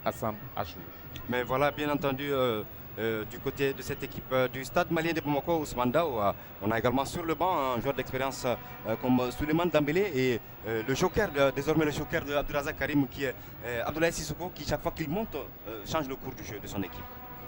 Assam Achou. Mais voilà, bien entendu, du côté de cette équipe du Stade malien de Bamako, Ousmane Dao, on a également sur le banc un joueur d'expérience comme Souleymane Dambélé et le joker, désormais le joker de Abdulrazak Karim, qui est Abdoulaye Sissoko, qui chaque fois qu'il monte change le cours du jeu de son équipe.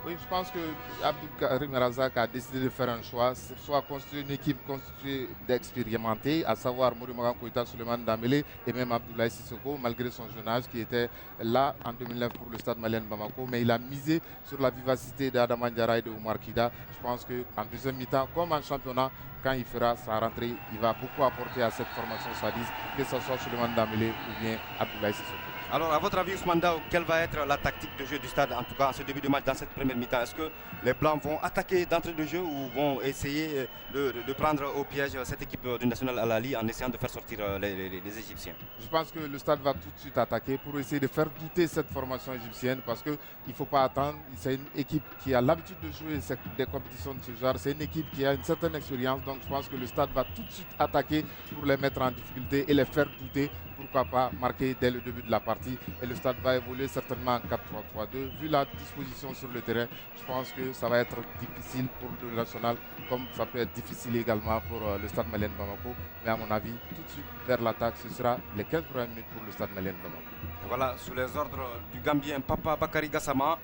Oui, je pense que Abdou Karim Razak a décidé de faire un choix, soit construire une équipe constituée d'expérimentés, à savoir Mourimara Koïta, Suleiman Damele et même Abdoulaye Sissoko, malgré son jeune âge, qui était là en 2009 pour le Stade malien de Bamako. Mais il a misé sur la vivacité d'Adama Diarra et de Oumar Kida. Je pense qu'en deuxième mi-temps, comme en championnat, quand il fera sa rentrée, il va beaucoup apporter à cette formation sadiste, que ce soit Suleiman Damele ou bien Abdoulaye Sissoko. Alors, à votre avis, Ousmane Dao, quelle va être la tactique de jeu du Stade, en tout cas en ce début de match, dans cette première mi-temps? Est-ce que les Blancs vont attaquer d'entrée de jeu ou vont essayer de prendre au piège cette équipe du National Al-Ali en essayant de faire sortir les Égyptiens? Je pense que le Stade va tout de suite attaquer pour essayer de faire douter cette formation égyptienne parce qu'il ne faut pas attendre. C'est une équipe qui a l'habitude de jouer des compétitions de ce genre. C'est une équipe qui a une certaine expérience. Donc je pense que le Stade va tout de suite attaquer pour les mettre en difficulté et les faire douter. Pourquoi pas marquer dès le début de la partie. Et le Stade va évoluer certainement en 4-3-3-2. Vu la disposition sur le terrain, je pense que ça va être difficile pour le national, comme ça peut être difficile également pour le Stade malien de Bamako. Mais à mon avis, tout de suite vers l'attaque, ce sera les 15 premières minutes pour le Stade malien de Bamako. Et voilà, sous les ordres du Gambien Papa Bakary Gassama,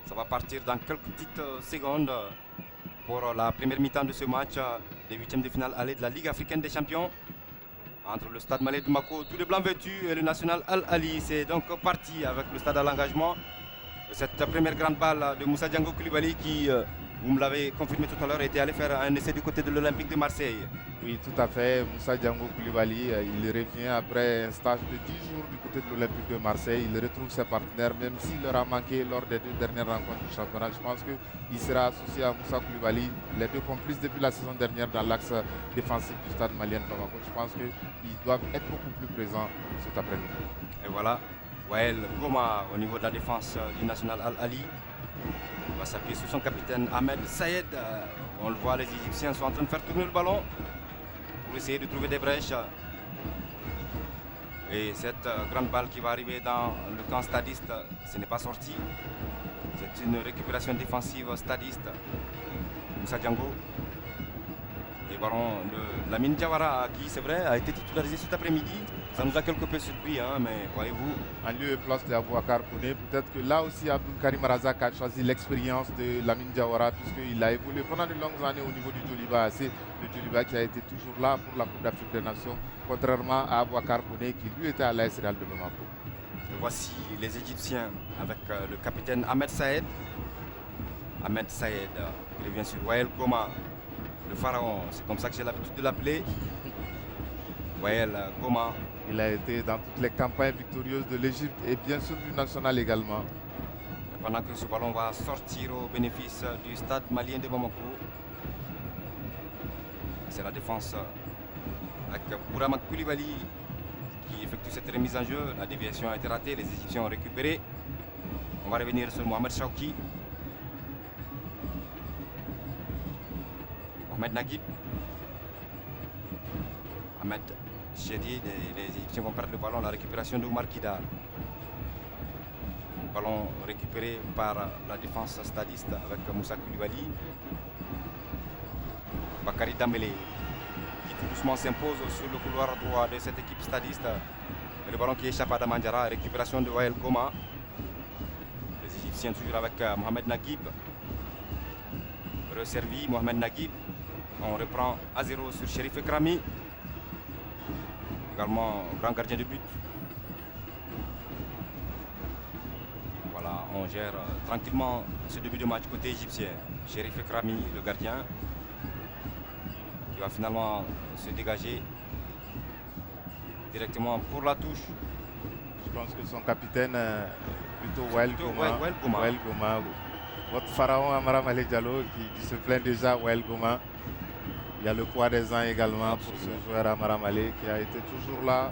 ça va partir dans quelques petites secondes pour la première mi-temps de ce match des huitièmes de finale aller de la Ligue africaine des champions. Entre le Stade malien de Bamako, tous les blancs vêtus, et le National Al-Ali. C'est donc parti avec le Stade à l'engagement. Cette première grande balle de Moussa Diango Koulibaly qui, vous me l'avez confirmé tout à l'heure, était allé faire un essai du côté de l'Olympique de Marseille. Oui, tout à fait. Moussa Diango Koulibaly, il revient après un stage de 10 jours du côté de l'Olympique de Marseille. Il retrouve ses partenaires, même s'il leur a manqué lors des deux dernières rencontres du championnat. Je pense qu'il sera associé à Moussa Koulibaly, les deux complices depuis la saison dernière dans l'axe défensif du Stade malien de Bamako. Je pense qu'ils doivent être beaucoup plus présents cet après-midi. Et voilà, Wael Goma au niveau de la défense du National Al-Ali. Il va s'appuyer sur son capitaine Ahmed Sayed. On le voit, les Égyptiens sont en train de faire tourner le ballon pour essayer de trouver des brèches. Et cette grande balle qui va arriver dans le camp stadiste, ce n'est pas sorti. C'est une récupération défensive stadiste. Moussa Diango. Et ballon de Lamine Diawara qui, c'est vrai, a été titularisé cet après-midi. Ça nous a quelque peu surpris, hein, mais voyez-vous. En lieu et place de Abouakar Kouné, peut-être que là aussi Abdou Karim Razak a choisi l'expérience de Lamine Diawara puisqu'il a évolué pendant de longues années au niveau du Djoliba AC. Le Djoliba qui a été toujours là pour la Coupe d'Afrique des Nations, contrairement à Abouakar Kouné qui lui était à l'AS Real de Bamako. Voici les Égyptiens avec le capitaine Ahmed Saed. Ahmed Saed qui revient sur Wael Goma, le pharaon, c'est comme ça que j'ai l'habitude de l'appeler. Wael Goma. Il a été dans toutes les campagnes victorieuses de l'Égypte et bien sûr du national également. Pendant que ce ballon va sortir au bénéfice du Stade malien de Bamako. C'est la défense avec Bourama Koulibaly qui effectue cette remise en jeu. La déviation a été ratée, les Égyptiens ont récupéré. On va revenir sur Mohamed Chouki. Mohamed Naguib. Ahmed Chedi, les Égyptiens vont perdre le ballon. La récupération de Oumar Kida. Ballon récupéré par la défense stadiste avec Moussa Koulibaly. Bakary Dambélé qui tout doucement s'impose sur le couloir droit de cette équipe stadiste. Et le ballon qui échappe à Damandjara. Récupération de Wael Goma. Les Égyptiens toujours avec Mohamed Naguib. Resservi Mohamed Naguib. On reprend à 0 sur Chérif Ekrami. Également grand gardien de but. Voilà, on gère tranquillement ce début de match côté égyptien. Chérif Ekrami, le gardien, qui va finalement se dégager directement pour la touche. Je pense que son capitaine, plutôt Wael Goma. Votre pharaon Amara Malé Diallo qui se plaint déjà, Wael Goma. Il y a le poids des ans également pour ce joueur Amara Malé qui a été toujours là.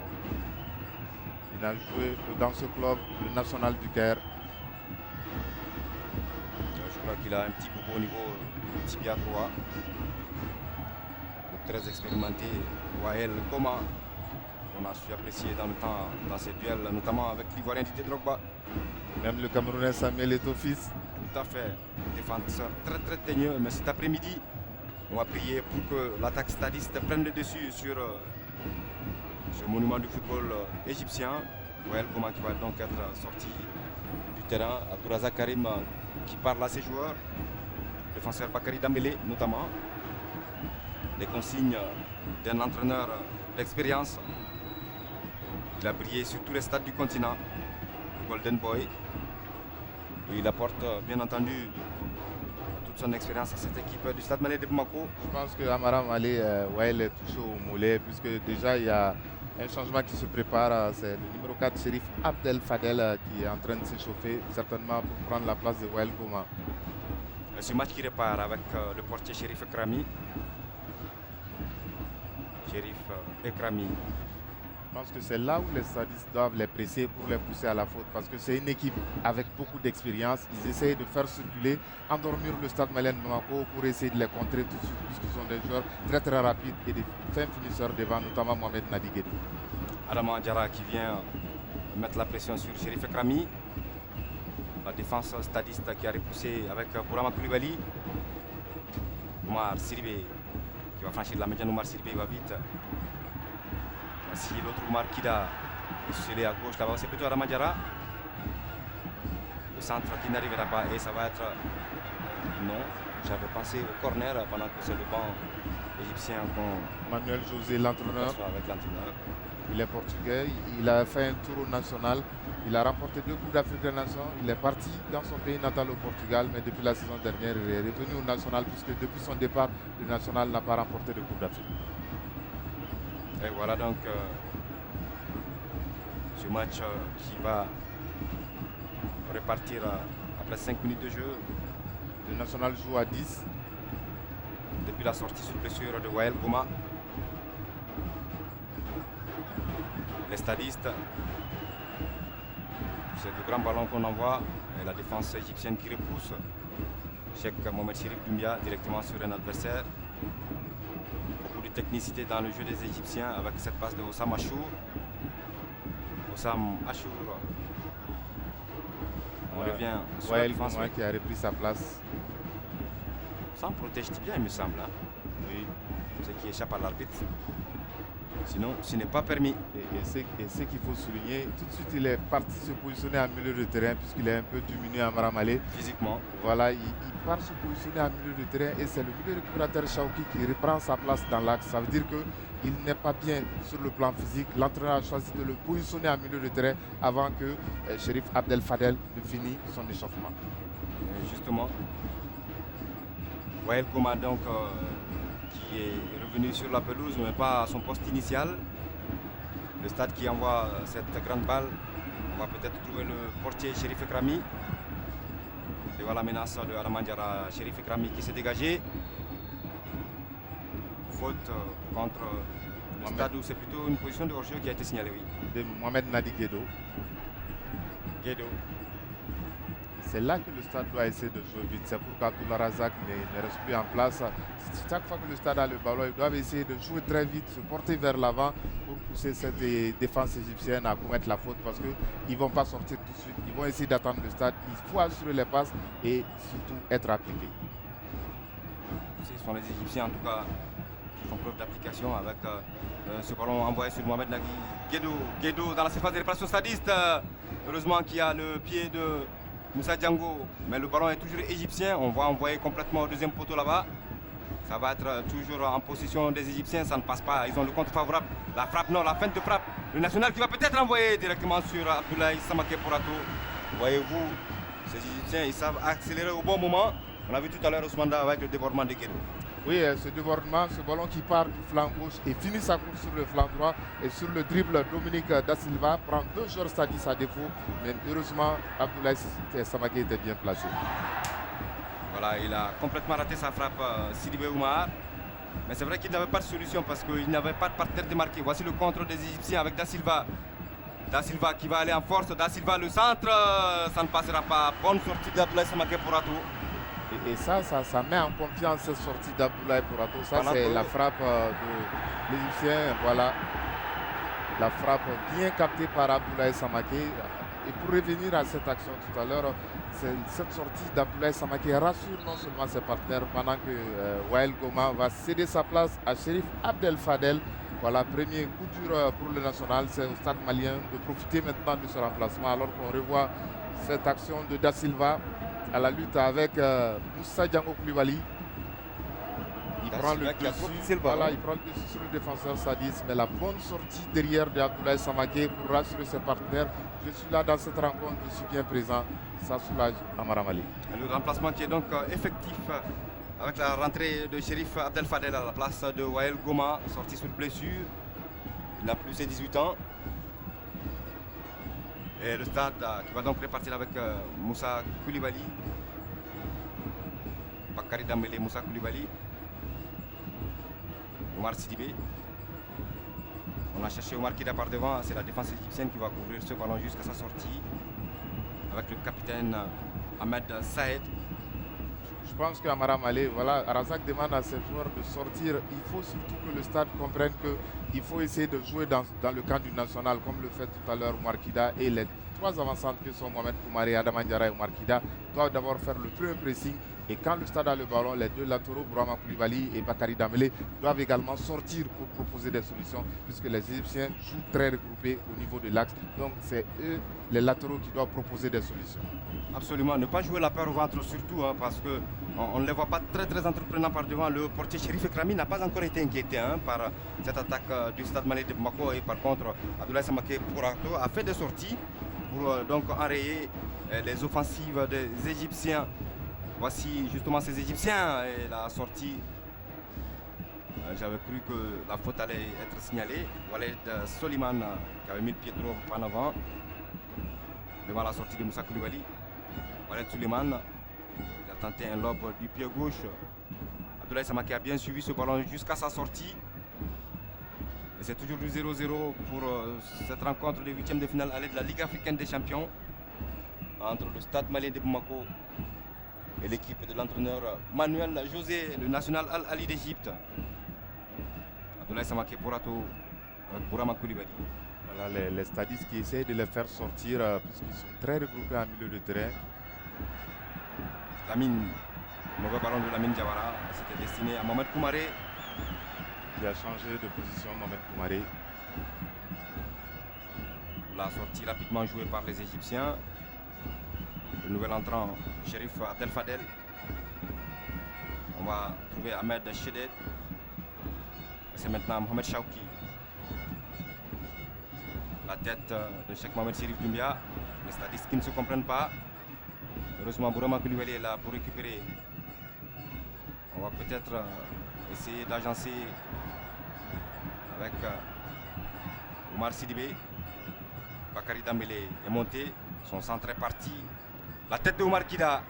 Il a joué dans ce club, le National du Caire. Je crois qu'il a un petit bobo au niveau tibia droit. Très expérimenté, Wael Goma. On a su apprécier dans le temps, dans ces duels, notamment avec l'Ivoirien Didier Drogba. Même le Camerounais Samuel Eto'o-Fils. Tout à fait. Défenseur très très teigneux. Mais cet après-midi, on va prier pour que l'attaque stadiste prenne le dessus sur ce monument du football égyptien. Wael Gouma qui va donc être sorti du terrain. Abdourazak Karim qui parle à ses joueurs. Défenseur Bakary Dembélé notamment. Les consignes d'un entraîneur d'expérience. Il a brillé sur tous les stades du continent. Le Golden Boy. Et il apporte bien entendu toute son expérience à cette équipe du Stade Malien de Bamako. Je pense que Amara Malé Wael est touché au mollet puisque déjà il y a un changement qui se prépare. C'est le numéro 4 Chérif Abdel Fadel qui est en train de s'échauffer certainement pour prendre la place de Wael Gouma. Ce match qui repart avec le portier Chérif Ekrami. Chérif Ekrami. Je pense que c'est là où les stadistes doivent les presser pour les pousser à la faute parce que c'est une équipe avec beaucoup d'expérience. Ils essayent de faire circuler, endormir le Stade Malien de Bamako pour essayer de les contrer tout de suite puisqu'ils sont des joueurs très très rapides et des fins finisseurs devant, notamment Mohamed Nadi Guédou. Adama Adjara qui vient mettre la pression sur Chérif Ekrami. La défense stadiste qui a repoussé avec Bourama Koulibaly. Oumar Sidibé qui va franchir la médiane. Oumar Sidibé va vite. Voici l'autre Oumar Kida. Scellé à gauche là-bas, c'est plutôt Adama Adjara. Le centre qui n'arrivera pas et ça va être... Non, j'avais pensé au corner pendant que c'est le banc égyptien qu'on... Manuel José, l'entraîneur. Avec l'entraîneur. Il est portugais, il a fait un tour au national, il a remporté 2 Coupes d'Afrique des Nations, il est parti dans son pays natal au Portugal, mais depuis la saison dernière, il est revenu au national puisque depuis son départ, le national n'a pas remporté de Coupe d'Afrique. Et voilà donc ce match qui va repartir après 5 minutes de jeu. Le national joue à 10. Depuis la sortie sur blessure de Wael Gouma. Les stadistes, c'est le grand ballon qu'on envoie et la défense égyptienne qui repousse. Cheikh Mohamed Chérif Doumbia directement sur un adversaire. Beaucoup de technicité dans le jeu des Égyptiens avec cette passe de Hossam Achour. Hossam Achour. On revient sur la Wael défense Gouma qui a repris sa place. Ça en protège bien, il me semble. Hein. Oui. Ce qui échappe à l'arbitre. Sinon, ce n'est pas permis. Et ce qu'il faut souligner, tout de suite il est parti se positionner en milieu de terrain puisqu'il est un peu diminué à Maramalé. Physiquement. Voilà, il part se positionner en milieu de terrain et c'est le milieu récupérateur Chaouki qui reprend sa place dans l'axe. Ça veut dire qu'il n'est pas bien sur le plan physique. L'entraîneur a choisi de le positionner en milieu de terrain avant que Chérif Abdel Fadel ne finisse son échauffement. Et justement, Wael Gouma donc qui est revenu sur la pelouse mais pas à son poste initial. Le stade qui envoie cette grande balle, on va peut-être trouver le portier Chérif Ekrami. Et voilà la menace de Adama Adjara. Chérif Ekrami qui s'est dégagé. Faute contre le stade où c'est plutôt une position de hors-jeu qui a été signalée, oui. De Mohamed Nadi Guédou. C'est là que le stade doit essayer de jouer vite. C'est pourquoi Abdullah Razak ne reste plus en place. Chaque fois que le stade a le ballon, ils doivent essayer de jouer très vite, se porter vers l'avant pour pousser cette défense égyptienne à commettre la faute parce qu'ils ne vont pas sortir tout de suite. Ils vont essayer d'attendre le stade. Il faut assurer les passes et surtout être appliqué. Ce sont les Égyptiens en tout cas qui font preuve d'application avec ce ballon envoyé sur Mohamed Nagui. Guédou dans la surface de réparation stadiste. Heureusement qu'il y a le pied de Moussa Django, mais le ballon est toujours égyptien. On va envoyer complètement au deuxième poteau là-bas. Ça va être toujours en position des Égyptiens, ça ne passe pas. Ils ont le contre favorable. La frappe, non, la feinte de frappe. Le national qui va peut-être envoyer directement sur Abdoulaye Samake Porato. Voyez-vous, ces Égyptiens, ils savent accélérer au bon moment. On a vu tout à l'heure Ousmane avec le débordement de Guédou. Oui, ce débordement, ce ballon qui part du flanc gauche et finit sa course sur le flanc droit et sur le dribble, Dominique Da Silva prend 2 joueurs stadistes à défaut, mais heureusement Abdoulaye Samake était bien placé. Voilà, il a complètement raté sa frappe, Sidibé Oumar. Mais c'est vrai qu'il n'avait pas de solution parce qu'il n'avait pas de partenaire démarqué. Voici le contre des Égyptiens avec Da Silva. Da Silva qui va aller en force. Da Silva, le centre, ça ne passera pas. Bonne sortie d'Abdoulaye Samake Porato. Et ça met en confiance cette sortie d'Abdoulaye Porato. Ça, c'est la frappe de l'Égyptien. Voilà. La frappe bien captée par Abdoulaye Samake. Et pour revenir à cette action tout à l'heure, c'est cette sortie d'Abdoulaye Sama qui rassure non seulement ses partenaires pendant que Wael Goma va céder sa place à Shérif Abdel Fadel. Voilà, premier coup dur pour le national, c'est au stade malien de profiter maintenant de ce remplacement alors qu'on revoit cette action de Da Silva à la lutte avec Moussa Django Koulibaly. Il prend le dessus, voilà, il prend le dessus sur le défenseur Sadis, mais la bonne sortie derrière de Abdoulaye Samaké pour rassurer ses partenaires. Je suis là dans cette rencontre, je suis bien présent, ça soulage Amara Mali. Le remplacement qui est donc effectif avec la rentrée de Shérif Abdel Fadel à la place de Wael Goma, sorti sur blessure. Il n'a plus ses 18 ans. Et le stade qui va donc repartir avec Moussa Koulibaly. Bakary Dembélé, Moussa Koulibaly. Omar Sidibé. On a cherché Omar Kida par devant, c'est la défense égyptienne qui va couvrir ce ballon jusqu'à sa sortie. Avec le capitaine Ahmed Saed. Je pense qu'Amara Malé, voilà, Razak demande à ses joueurs de sortir. Il faut surtout que le stade comprenne qu'il faut essayer de jouer dans le camp du national, comme le fait tout à l'heure Omar Kida. Et les trois avancantes que sont Mohamed Koumaré, Adama Diarra et Omar Kida doivent d'abord faire le premier pressing. Et quand le stade a le ballon, les deux latéraux, Bourama Koulibaly et Bakary Dembélé, doivent également sortir pour proposer des solutions, puisque les Égyptiens jouent très regroupés au niveau de l'axe. Donc c'est eux, les latéraux, qui doivent proposer des solutions. Absolument, ne pas jouer la peur au ventre surtout, parce qu'on ne les voit pas très entreprenants par devant. Le portier Chérif Ekrami n'a pas encore été inquiété par cette attaque du stade malien de Bamako. Et par contre, Abdoulaye Samaké Pourato a fait des sorties pour donc enrayer les offensives des Égyptiens. Voici justement ces Égyptiens et la sortie. J'avais cru que la faute allait être signalée. Walid Soliman qui avait mis le pied trop en avant devant la sortie de Moussa Koulibaly. Walid Soliman il a tenté un lob du pied gauche. Abdoulaye Samaké a bien suivi ce ballon jusqu'à sa sortie. Et c'est toujours du 0-0 pour cette rencontre de 8e de finale aller de la Ligue africaine des champions entre le stade malien de Bamako et l'équipe de l'entraîneur Manuel José, le national Al-Ali d'Égypte. Abdoulaye Samaké Pourato avec Bourama Koulibaly. Voilà les stadistes qui essayent de les faire sortir puisqu'ils sont très regroupés en milieu de terrain. Lamine, mauvais ballon de Lamine Diawara, c'était destiné à Mohamed Koumaré. Il a changé de position, Mohamed Koumaré. La sortie rapidement jouée par les Égyptiens. Le nouvel entrant, Shérif Abdel Fadel. On va trouver Ahmed Cheded. C'est maintenant Mohamed Chauki. La tête de Cheikh Mohamed Chérif Doumbia. Les stadistes qui ne se comprennent pas. Heureusement, Bourama Koulibaly est là pour récupérer. On va peut-être essayer d'agencer avec Omar Sidibé. Bakary Dembélé est monté. Son centre est parti. La tête de Omar Kida.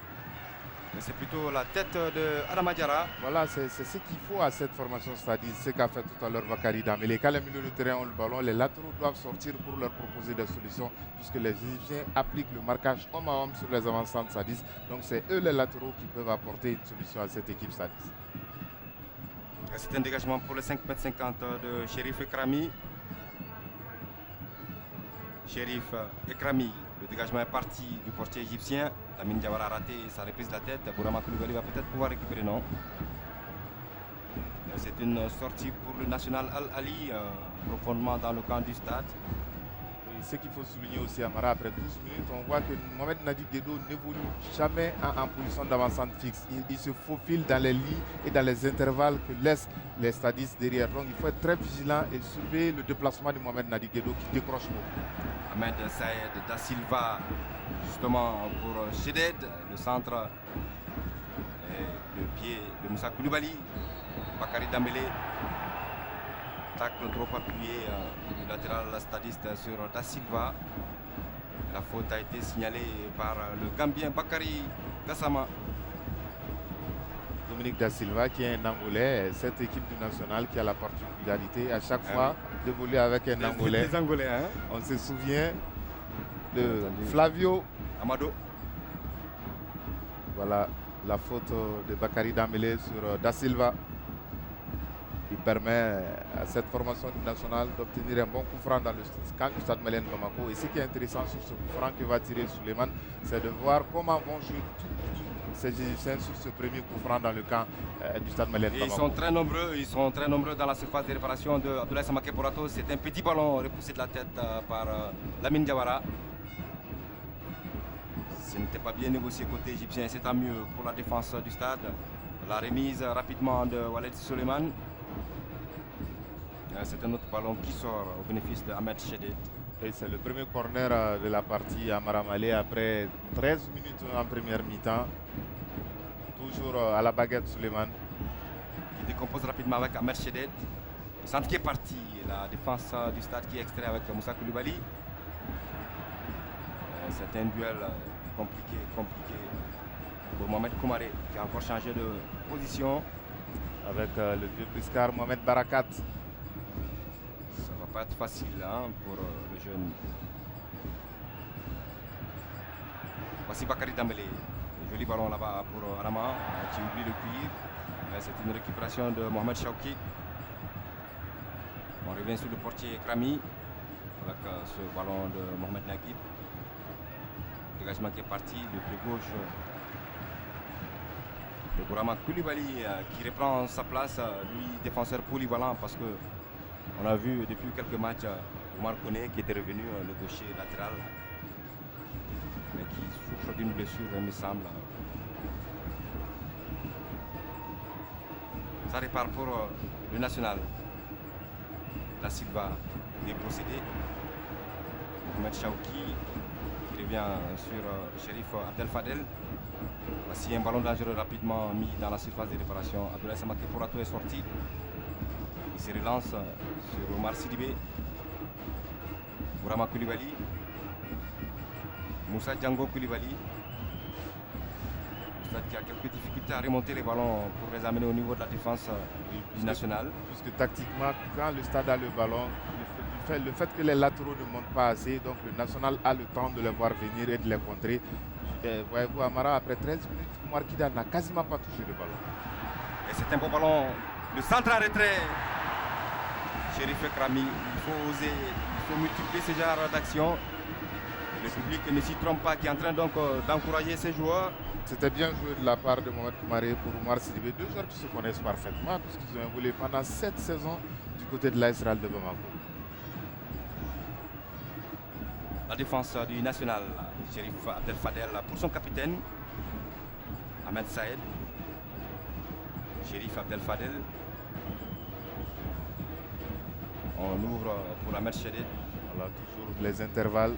Mais c'est plutôt la tête de Adama Diarra. Voilà, c'est ce qu'il faut à cette formation, c'est-à-dire ce qu'a fait tout à l'heure Bakary Dembélé. Quand les milieux de terrain ont le ballon, les latéraux doivent sortir pour leur proposer des solutions, puisque les Égyptiens appliquent le marquage homme à homme sur les avançants de Sadis. Donc c'est eux les latéraux qui peuvent apporter une solution à cette équipe Sadis. C'est un dégagement pour le 5,50 m de Chérif Ekrami. Chérif Ekrami. Le dégagement est parti du portier égyptien. Lamine Diawara a raté sa reprise de la tête. Bourama Koulibaly va peut-être pouvoir récupérer, non. C'est une sortie pour le national Al-Ali, profondément dans le camp du stade. Et ce qu'il faut souligner aussi, Amara, après 12 minutes, on voit que Mohamed Nadi Guedo n'évolue jamais en position d'avancante fixe. Il se faufile dans les lignes et dans les intervalles que laissent les stadistes derrière. Donc il faut être très vigilant et surveiller le déplacement de Mohamed Nadi Guedo qui décroche beaucoup. Ahmed Saed Da Silva, justement pour Cheded, le centre, et le pied de Moussa Koulibaly. Bakary Dembélé, tacle trop appuyé du latéral stadiste sur Da Silva. La faute a été signalée par le Gambien Bakary Gassama. Dominique Da Silva qui est un Angolais, cette équipe du national qui a la particularité à chaque fois d'évoluer avec un Angolais. Les Angolais, hein? On se souvient de Flavio Amado. Voilà la faute de Bakary Dembélé sur Da Silva. Il permet à cette formation nationale d'obtenir un bon coup franc dans le camp du Stade Malien de Bamako. Et ce qui est intéressant sur ce coup franc que va tirer Suleiman, c'est de voir comment vont jouer tous ces Égyptiens sur ce premier coup franc dans le camp du Stade Malien de Bamako. Ils sont très nombreux dans la surface de réparation de Abdoulaye Samaké Porato. C'est un petit ballon repoussé de la tête par Lamine Diawara. Ce n'était pas bien négocié côté égyptien, c'est tant mieux pour la défense du stade. La remise rapidement de Walid Suleiman. C'est un autre ballon qui sort au bénéfice de Ahmed Chedid. Et c'est le premier corner de la partie à Maramalé après 13 minutes en première mi-temps. Toujours à la baguette Suleiman. Qui décompose rapidement avec Ahmed Chedid. Le centre qui est parti, la défense du stade qui est extrait avec Moussa Koulibaly. C'est un duel compliqué pour Mohamed Koumaré qui a encore changé de position. Avec le vieux briscard Mohamed Barakat. Ça va pas être facile pour le jeune. Voici Bakary Dembélé. Joli ballon là-bas pour Arama qui oublie le cuir. C'est une récupération de Mohamed Chouki. On revient sur le portier Krami avec ce ballon de Mohamed Naguib. Dégagement qui est parti, le pied gauche de Bourama Koulibaly qui reprend sa place, lui défenseur polyvalent parce que on a vu depuis quelques matchs Omar Koné qui était revenu le gaucher latéral mais qui souffre d'une blessure il me semble. Ça répare pour le national. Da Silva dépossédé. Mohamed Chouki qui revient sur Chérif Abdel Fadel. Voici un ballon dangereux rapidement mis dans la surface de réparation. Abdoulaye Samaké Porato est sorti. Il se relance sur Omar Sidibé. Bourama Koulibaly. Moussa Django Koulibaly. Le stade qui a quelques difficultés à remonter les ballons pour les amener au niveau de la défense du national. Puisque tactiquement, quand le stade a le ballon, le fait que les latéraux ne montent pas assez, donc le national a le temps de les voir venir et de les contrer. Voyez-vous, Amara, après 13 minutes, Oumar Kida n'a quasiment pas touché le ballon. Et c'est un beau ballon. Le centre en retrait. Chérif Krami, il faut oser, il faut multiplier ce genre d'action. Le public ne s'y trompe pas, qui est en train donc d'encourager ses joueurs. C'était bien joué de la part de Mohamed Koumaré pour Omar Sidibé, deux joueurs qui se connaissent parfaitement puisqu'ils ont évolué pendant 7 saisons du côté de l'AS Real de Bamako. La défense du national, Chérif Abdel Fadel pour son capitaine, Ahmed Saïd. Chérif Abdel Fadel. On ouvre pour Ahmed Chedid. Voilà, toujours les intervalles.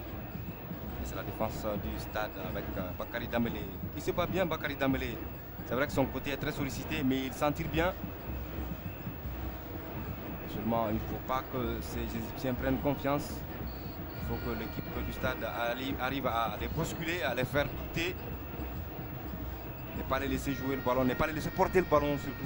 C'est la défense du stade avec Bakary Dembélé. Il se bat bien, Bakary Dembélé. C'est vrai que son côté est très sollicité, mais il s'en tire bien. Seulement, il ne faut pas que ces Égyptiens prennent confiance. Il faut que l'équipe du stade arrive à les bousculer, à les faire douter. Ne pas les laisser jouer le ballon, ne pas les laisser porter le ballon surtout.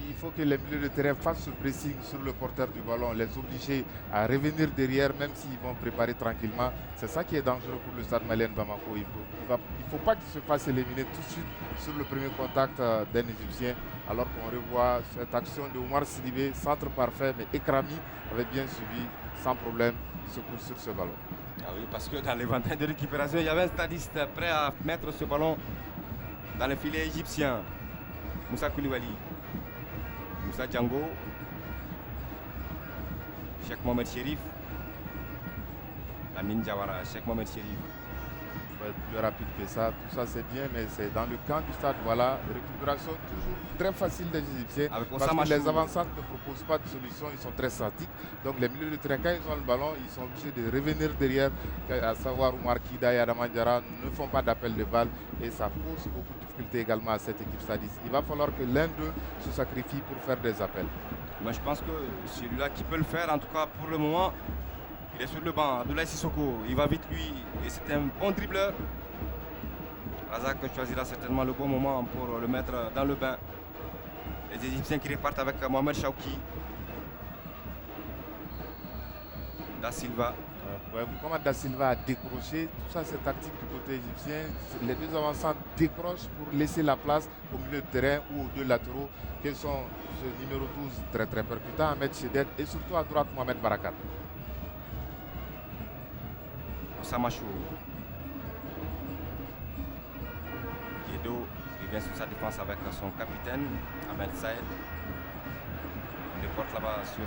Il faut que les milieux de terrain fassent ce pressing sur le porteur du ballon, les obliger à revenir derrière même s'ils vont préparer tranquillement. C'est ça qui est dangereux pour le stade malien de Bamako. Il ne faut pas qu'il se fasse éliminer tout de suite sur le premier contact d'un Égyptien, alors qu'on revoit cette action de Omar Sidibé, centre parfait, mais Ekrami avait bien suivi sans problème ce coup sur ce ballon. Ah oui, parce que dans l'éventail de récupération, il y avait un stadiste prêt à mettre ce ballon dans le filet égyptien. Moussa Koulibaly. Moussa Django, Cheikh Mohamed Chérif, Lamine Diawara, Cheikh Mohamed Chérif. Il faut être plus rapide que ça, tout ça c'est bien, mais c'est dans le camp du stade, voilà, récupération toujours très facile des Égyptiens, parce que les avancantes ne proposent pas de solution, ils sont très statiques, donc les milieux de terrain, quand ils ont le ballon, ils sont obligés de revenir derrière, à savoir Oumar Kida et Adama Diarra ne font pas d'appel de balle, et ça pose beaucoup de difficultés également à cette équipe stadiste. Il va falloir que l'un d'eux se sacrifie pour faire des appels. Moi je pense que celui-là qui peut le faire, en tout cas pour le moment, il est sur le banc, Abdoulaye Sissoko, il va vite lui, et c'est un bon dribbleur. Razak choisira certainement le bon moment pour le mettre dans le bain. Les Égyptiens qui repartent avec Mohamed Chouki. Da Silva. Comment Da Silva a décroché, tout ça c'est tactique du côté égyptien. Les deux avançants décrochent pour laisser la place au milieu de terrain ou aux deux latéraux, que sont ce numéro 12 très très percutant, Ahmed Chedet, et surtout à droite Mohamed Barakat. Samachou. Guedo qui revient sur sa défense avec son capitaine, Ahmed Saïd. Il porte là-bas sur...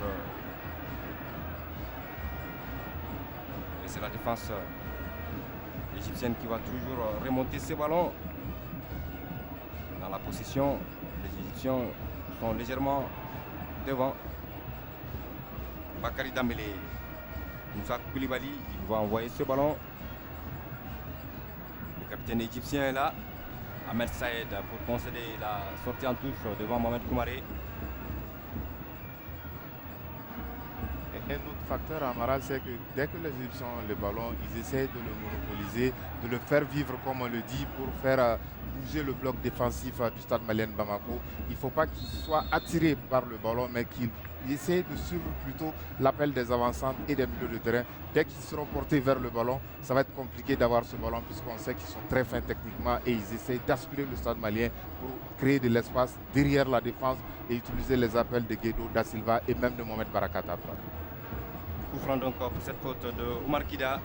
Et c'est la défense égyptienne qui va toujours remonter ses ballons. Dans la position, les Égyptiens sont légèrement devant. Bakary Dembélé. Moussa Koulibaly, il va envoyer ce ballon. Le capitaine égyptien est là. Ahmed Saïd pour concéder la sortie en touche devant Mohamed Koumaré. Un autre facteur, Amara, c'est que dès que les Égyptiens ont le ballon, ils essayent de le monopoliser, de le faire vivre, comme on le dit, pour faire bouger le bloc défensif du stade malien Bamako. Il ne faut pas qu'ils soient attirés par le ballon, mais qu'ils essaient de suivre plutôt l'appel des avancantes et des milieux de terrain. Dès qu'ils seront portés vers le ballon, ça va être compliqué d'avoir ce ballon, puisqu'on sait qu'ils sont très fins techniquement et ils essayent d'aspirer le stade malien pour créer de l'espace derrière la défense et utiliser les appels de Guedo, Da Silva et même de Mohamed Barakat à droite. Coup franc donc pour cette faute de Oumar Kida.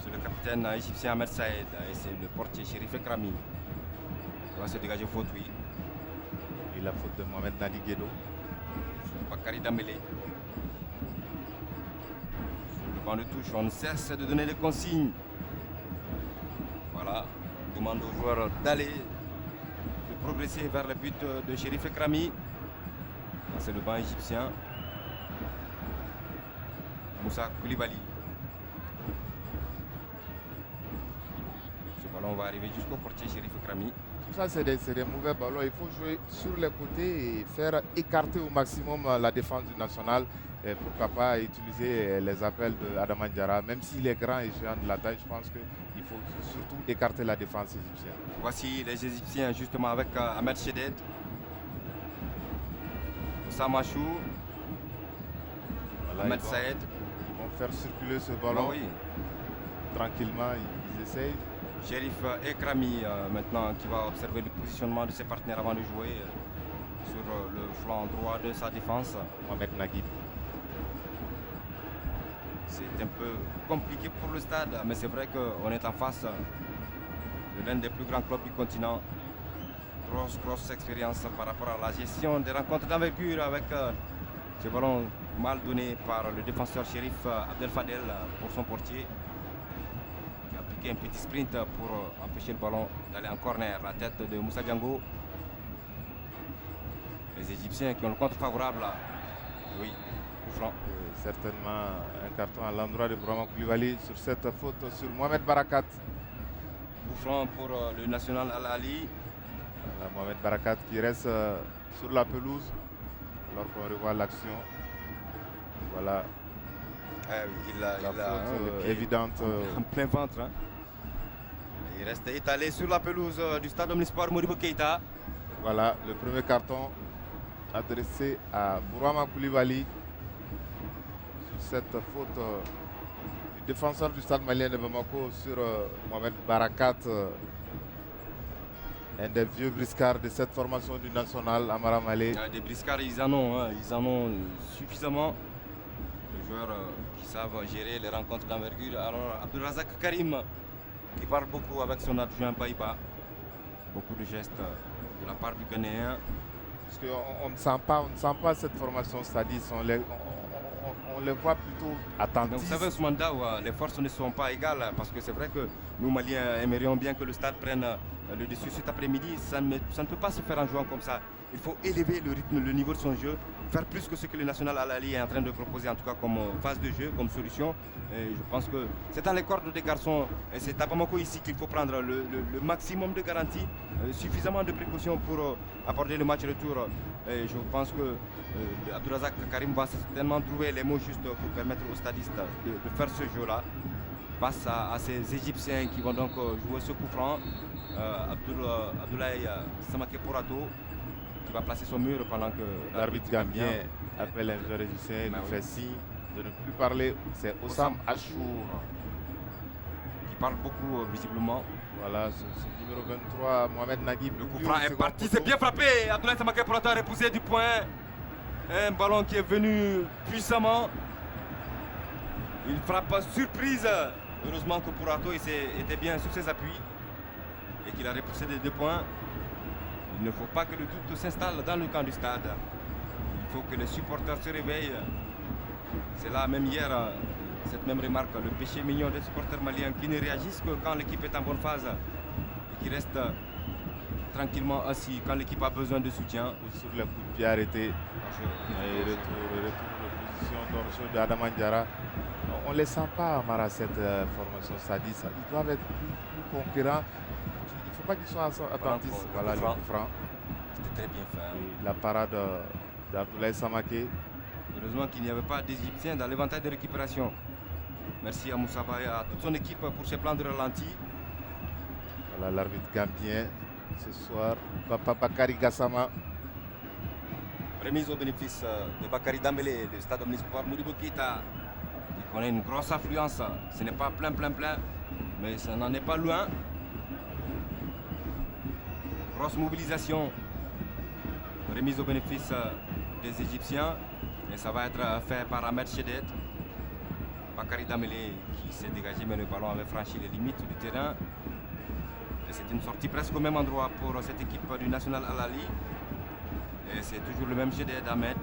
C'est le capitaine égyptien Ahmed Saïd et c'est le portier Chérif Ekrami. Il va se dégager faute, oui. Et la faute de Mohamed Nadi Guedo. Bakary Dembélé. Sur le banc de touche, on ne cesse de donner des consignes. Voilà, on demande aux joueurs d'aller, de progresser vers le but de Chérif Ekrami. C'est le banc égyptien. Moussa Koulibaly. Ce ballon va arriver jusqu'au portier Chérif Ekrami. Tout ça, c'est des mauvais ballons. Il faut jouer sur les côtés et faire écarter au maximum la défense du national. Et pourquoi pas utiliser les appels d'Adama Diarra. Même s'il est grand et géant de la taille, je pense qu'il faut surtout écarter la défense égyptienne. Voici les Égyptiens justement avec Ahmed Chedet. Samachou. Voilà, Ahmed Saïd. Ils vont faire circuler ce ballon. Oui. Tranquillement, ils essayent. Chérif Ekrami maintenant qui va observer le positionnement de ses partenaires avant de jouer sur le flanc droit de sa défense. Mohamed Naguib. C'est un peu compliqué pour le stade, mais c'est vrai qu'on est en face de l'un des plus grands clubs du continent. Grosse expérience par rapport à la gestion des rencontres d'envergure avec ce ballon mal donné par le défenseur Chérif Abdel Fadel pour son portier. Qui a appliqué un petit sprint pour empêcher le ballon d'aller en corner. La tête de Moussa Diango. Les Égyptiens qui ont le contre favorable. Oui, coup franc. Certainement un carton à l'endroit de Bourama Koulibaly sur cette faute sur Mohamed Barakat. Coup franc pour le national Al-Ali. Mohamed Barakat qui reste sur la pelouse alors qu'on revoit l'action. Voilà. Il a faute évidente. En plein ventre. Hein. Il reste étalé sur la pelouse du stade omnisport Modibo Keïta. Voilà le premier carton adressé à Bourama Koulibaly sur cette faute du défenseur du stade malien de Bamako sur Mohamed Barakat. Un des vieux briscards de cette formation du national, Amara Malé. Des briscards, ils en ont suffisamment. Les joueurs qui savent gérer les rencontres d'envergure. Alors, Abdelrazak Karim, qui parle beaucoup avec son adjoint Baïba. Beaucoup de gestes de la part du Ghanéen. Parce qu'on ne sent pas cette formation stadiste. On les voit plutôt attentifs. Vous savez, ce mandat où les forces ne sont pas égales, parce que c'est vrai que nous, Maliens, aimerions bien que le stade prenne le dessus cet après-midi. Ça ne peut pas se faire en jouant comme ça. Il faut élever le rythme, le niveau de son jeu, faire plus que ce que le National Al-Ali est en train de proposer, en tout cas comme phase de jeu, comme solution. Et je pense que c'est dans les cordes des garçons, et c'est à Bamako ici qu'il faut prendre le maximum de garanties, suffisamment de précautions pour aborder le match retour. Et je pense que Abdelrazak Karim va certainement trouver les mots justes pour permettre aux stadistes de faire ce jeu-là face à ces Égyptiens qui vont donc jouer ce coup franc. Abdoulaye Samake Porato qui va placer son mur pendant que l'arbitre gambien appelle un joueur égyptien, il lui fait signe de ne plus parler. C'est Oussam Achour qui parle beaucoup visiblement. Voilà, ce numéro 23, Mohamed Nagui. Le coup franc est parti, c'est bien frappé. Abdoulaye Samaké pour a repoussé du point. Un ballon qui est venu puissamment. Il frappe surprise. Heureusement que Purato était bien sur ses appuis et qu'il a repoussé des 2 points. Il ne faut pas que le doute s'installe dans le camp du stade. Il faut que les supporters se réveillent. C'est là, même hier, cette même remarque, le péché mignon des supporters maliens qui ne réagissent que quand l'équipe est en bonne phase et qui restent tranquillement assis quand l'équipe a besoin de soutien. Sur le coup de pied arrêté. Et retour de position d'Orso d'Adama Diarra. On ne les sent pas, Amara, cette formation Sadis. Ils doivent être plus conquérants. Il ne faut pas qu'ils soient attentifs. Voilà le coup franc. C'était très bien fait. Et la parade d'Abdoulaye Samaké. Heureusement qu'il n'y avait pas d'Égyptiens dans l'éventail de récupération. Merci à Moussaba et à toute son équipe pour ces plans de ralenti. Voilà l'arbitre gambien ce soir, Papa Bakary Gassama. Remise au bénéfice de Bakary Dembélé, le stade omnisport Modibo Keïta. Il connaît une grosse affluence. Ce n'est pas plein, mais ça n'en est pas loin. Grosse mobilisation. Remise au bénéfice des Égyptiens. Et ça va être fait par Ahmed Chedet. Bakary Dembélé qui s'est dégagé, mais le ballon avait franchi les limites du terrain. Et c'est une sortie presque au même endroit pour cette équipe du National Al Ahly. Et c'est toujours le même Chedet Ahmed.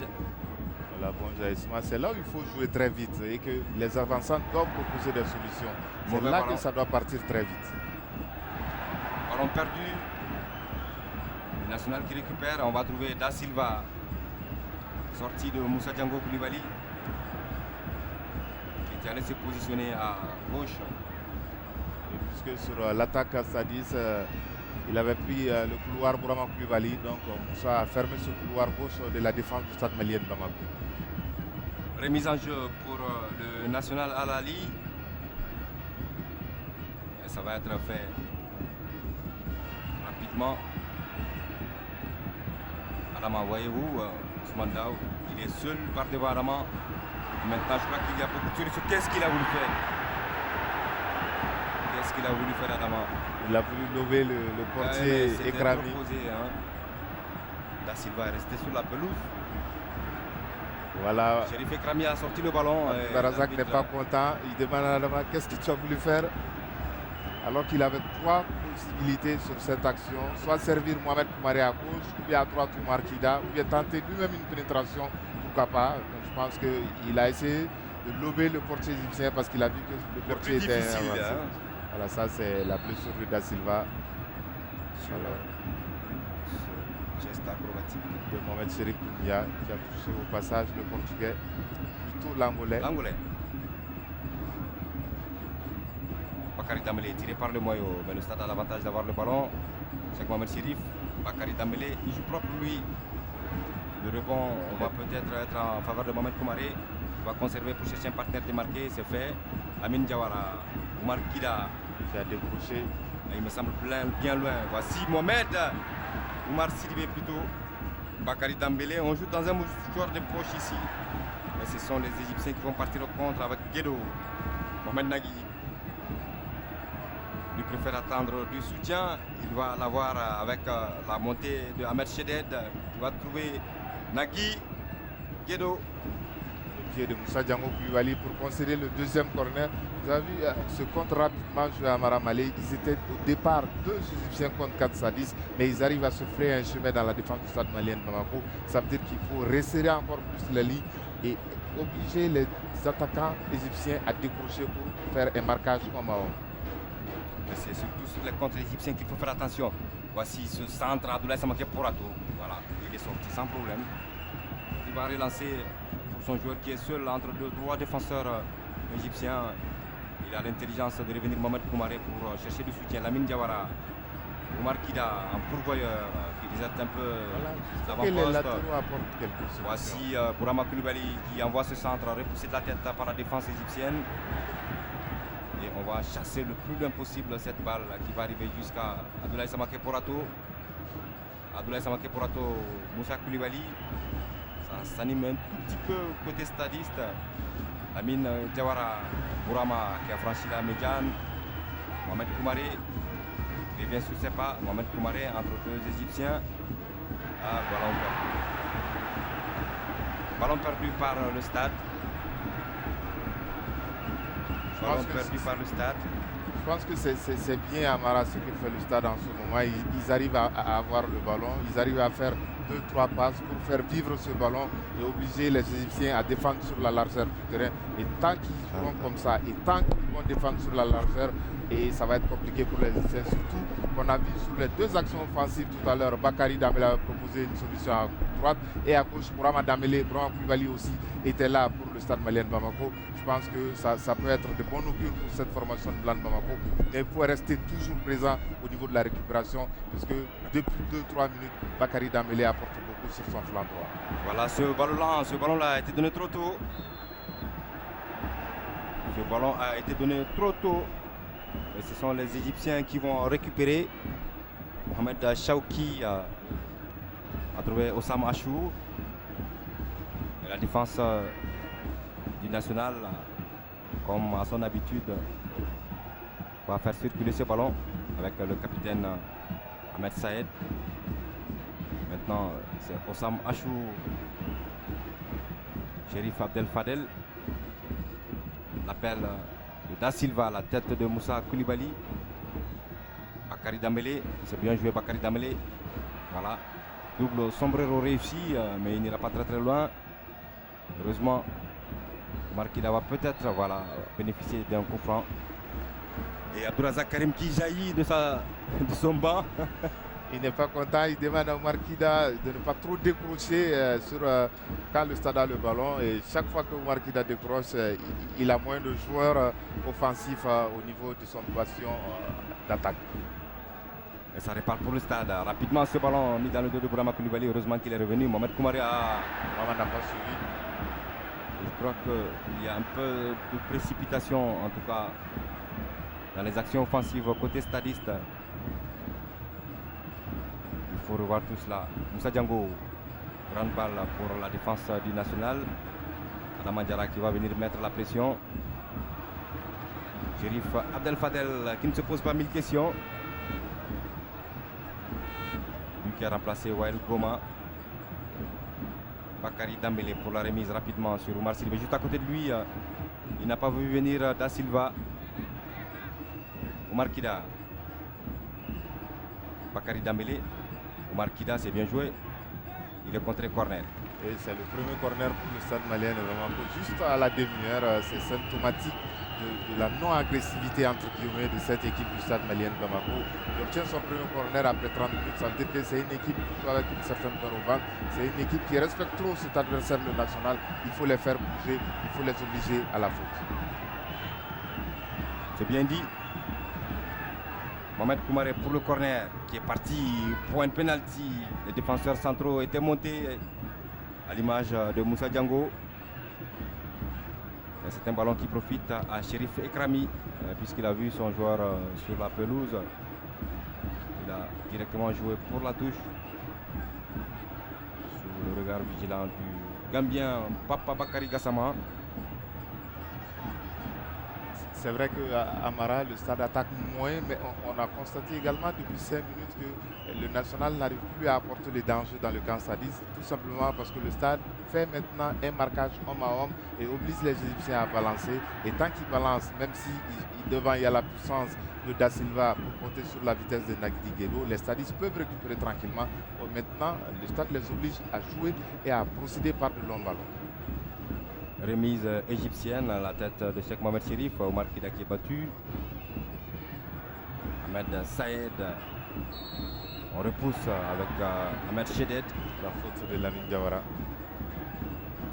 Voilà, bon jaillissement. C'est là où il faut jouer très vite et que les avançants doivent proposer des solutions. C'est là que ça doit partir très vite. Ballon perdu. Le National qui récupère. On va trouver Da Silva. Sortie de Moussa Django Koulibaly. Qui était allé se positionner à gauche. Et puisque sur l'attaque à Sadis, il avait pris le couloir Bourama Koulibaly. Donc Moussa a fermé ce couloir gauche de la défense du stade malien de Bamako. Remise en jeu pour le National Al Ahly. Et ça va être fait rapidement. Adama, voyez-vous, Ousmane Daou, il est seul par devant Adama. Maintenant, je crois qu'il y a beaucoup de solutions. Qu'est-ce qu'il a voulu faire? Qu'est-ce qu'il a voulu faire, Adama? Il a voulu lever le portier Ekrami. Da Silva est resté sur la pelouse. Voilà. Chérif Ekrami a sorti le ballon. Barazak n'est pas content. Il demande à Adama qu'est-ce que tu as voulu faire? Alors qu'il avait 3 possibilités sur cette action. Soit servir Mohamed Koumaré à gauche, ou bien à droite Oumar Kida, ou bien tenter lui-même une pénétration. Pourquoi pas? Donc, je pense qu'il a essayé de lober le portier égyptien parce qu'il a vu que le portier était avancé. Voilà, ça c'est la blessure de Da Silva. Ce geste acrobatique de Mohamed Chérif Doumbia qui a touché au passage le portugais, plutôt l'angolais. Bakary Dembélé tiré par le maillot, mais le stade a l'avantage d'avoir le ballon. C'est Mohamed Chérif. Bakary Dembélé, il joue propre lui. Le rebond, on va peut-être être en faveur de Mohamed Koumaré. Il va conserver pour chercher un partenaire démarqué, c'est fait. Amine Diawara, Oumar Kida qui a décroché. Il me semble bien loin. Voici Mohamed. Oumar Sidibé plutôt. Bakary Dembélé, on joue dans un mouchoir de poche ici. Mais ce sont les Égyptiens qui vont partir au contre avec Guedo. Mohamed Nagui. Il préfère attendre du soutien. Il va l'avoir avec la montée de Ahmed Chedet. Il va trouver Nagui, Guedo. Le pied de Moussa Django Koulibaly pour concéder le deuxième corner. Vous avez vu ce contre rapidement joué à Maramalé. Ils étaient au départ 2 Égyptiens contre 4 Sadis, mais ils arrivent à se frayer un chemin dans la défense du stade malien de Bamako. Ça veut dire qu'il faut resserrer encore plus les lignes et obliger les attaquants égyptiens à décrocher pour faire un marquage homme à homme. C'est surtout sur les contre égyptiens qu'il faut faire attention. Voici ce centre Abdoulaye Samaké Porato. Voilà, il est sorti sans problème. Il va relancer pour son joueur qui est seul entre 3 défenseurs égyptiens. Il a l'intelligence de revenir Mohamed Koumaré pour chercher du soutien. Lamine Diawara, Oumar Kida, un pourvoyeur qui déserte un peu l'avant-poste. Voici Bourama Koulibaly qui envoie ce centre repoussé de la tête par la défense égyptienne. Et on va chasser le plus loin possible cette balle qui va arriver jusqu'à Abdoulaye Samaké Porato. Abdoulaye Samaké Porato, Moussa Koulibaly. Ça s'anime un tout petit peu côté stadiste. Lamine Diawara, Bourama qui a franchi la médiane. Mohamed Koumaré. Il revient sur ses pas. Mohamed Koumaré entre deux Égyptiens. Ah, ballon perdu par le stade. Ballon perdu par le stade. Je pense que c'est bien Amara ce que fait le stade en ce moment. Ils arrivent à avoir le ballon, ils arrivent à faire 2-3 passes pour faire vivre ce ballon et obliger les Égyptiens à défendre sur la largeur du terrain. Et tant qu'ils feront comme ça, et tant qu'ils vont défendre sur la largeur, et ça va être compliqué pour les Égyptiens. Surtout qu'on a vu sur les deux actions offensives tout à l'heure, Bakary Damele a proposé une solution à droite et à gauche pour Ama Damele. Brown Koulibaly aussi était là pour le stade malien de Bamako. Je pense que ça peut être de bon augure pour cette formation de Blanc de Bamako. Mais il faut rester toujours présent au niveau de la récupération, parce que depuis 2-3 minutes, Bakary Damele apporte beaucoup sur son flanc droit. Voilà, ce ballon-là a été donné trop tôt. Ce ballon a été donné trop tôt. Et ce sont les Égyptiens qui vont récupérer. Mohamed Chaouki a trouvé Osam Achou. Et la défense du national, comme à son habitude, va faire circuler ce ballon avec le capitaine Ahmed Saed. Maintenant, c'est Osam Achou, Chérif Abdel Fadel. L'appel de Da Silva à la tête de Moussa Koulibaly. Bakary Damele, c'est bien joué Bakary Damele. Voilà, double sombrero réussi, mais il n'ira pas très très loin. Heureusement, Marquida va peut-être bénéficier d'un coup franc. Et Abdourazak Karim qui jaillit de son banc. Il n'est pas content, il demande à Marquida de ne pas trop décrocher quand le stade a le ballon. Et chaque fois que Marquida décroche, il a moins de joueurs offensifs au niveau de son bastion d'attaque. Et ça répare pour le stade. Rapidement, ce ballon mis dans le dos de Bourama Koulibaly. Heureusement qu'il est revenu. Mohamed Koumaré n'a pas suivi. Je crois qu'il y a un peu de précipitation, en tout cas, dans les actions offensives côté stadiste. Il faut revoir tout cela. Moussa Diango, grande balle pour la défense du national. Adama Diarra qui va venir mettre la pression. Chérif Abdel Fadel qui ne se pose pas mille questions. Lui qui a remplacé Wael Goma. Bakary Damele pour la remise rapidement sur Oumar Silva. Juste à côté de lui, il n'a pas vu venir Da Silva. Oumar Kida. Bakary Damele. Oumar Kida, c'est bien joué. Il est contré corner. Et c'est le premier corner pour le stade malien de Bamako. Juste à la demi-heure, c'est symptomatique de la non-agressivité entre guillemets de cette équipe du stade malien de Bamako. Il obtient son premier corner après 30 minutes. Ça veut dire que c'est une équipe avec une certaine peur au ventre. C'est une équipe qui respecte trop cet adversaire, le national. Il faut les faire bouger, il faut les obliger à la faute. C'est bien dit. Mohamed Koumaré pour le corner qui est parti pour un penalty. Les défenseurs centraux étaient montés à l'image de Moussa Diango. C'est un ballon qui profite à Chérif Ekrami puisqu'il a vu son joueur sur la pelouse. Il a directement joué pour la touche sous le regard vigilant du Gambien Papa Bakary Gassama. C'est vrai qu'à Amara, le stade attaque moins, mais on a constaté également depuis 5 minutes que le national n'arrive plus à apporter les dangers dans le camp stadiste, tout simplement parce que le stade fait maintenant un marquage homme à homme et oblige les Égyptiens à balancer. Et tant qu'ils balancent, même si devant il y a la puissance de Da Silva pour compter sur la vitesse de Nagdi Guedo, les stadistes peuvent récupérer tranquillement. Maintenant, le stade les oblige à jouer et à procéder par de longs ballons. Remise égyptienne à la tête de Cheikh Mohamed Chérif, Oumar Kida qui est battu. Ahmed Saed. On repousse avec Ahmed Chedet. La faute de Lamine Diawara.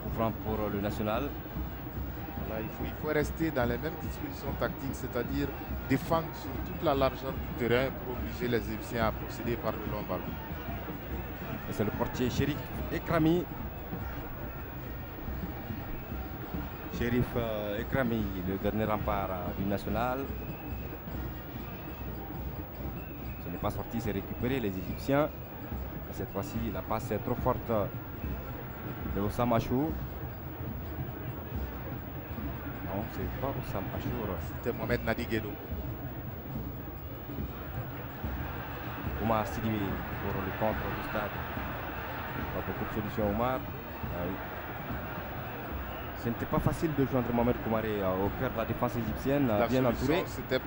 Coup franc pour le national. Voilà, il faut rester dans les mêmes dispositions tactiques, c'est-à-dire défendre sur toute la largeur du terrain pour obliger les Égyptiens à procéder par de longs ballons. Et c'est le portier Chérif Ekrami. Chérif Ekrami, le dernier rempart du national. Ce n'est pas sorti, c'est récupéré les Égyptiens. Cette fois-ci, la passe est trop forte de Osam Achou. Non, c'est pas Osam Achou. C'était Mohamed Nadi Guedo. Omar Sidibé pour le contre du stade. Pas beaucoup de solutions, Omar. Ah oui. Ce n'était pas facile de joindre Mohamed Koumaré au cœur de la défense égyptienne, La bien solution, entouré. c'était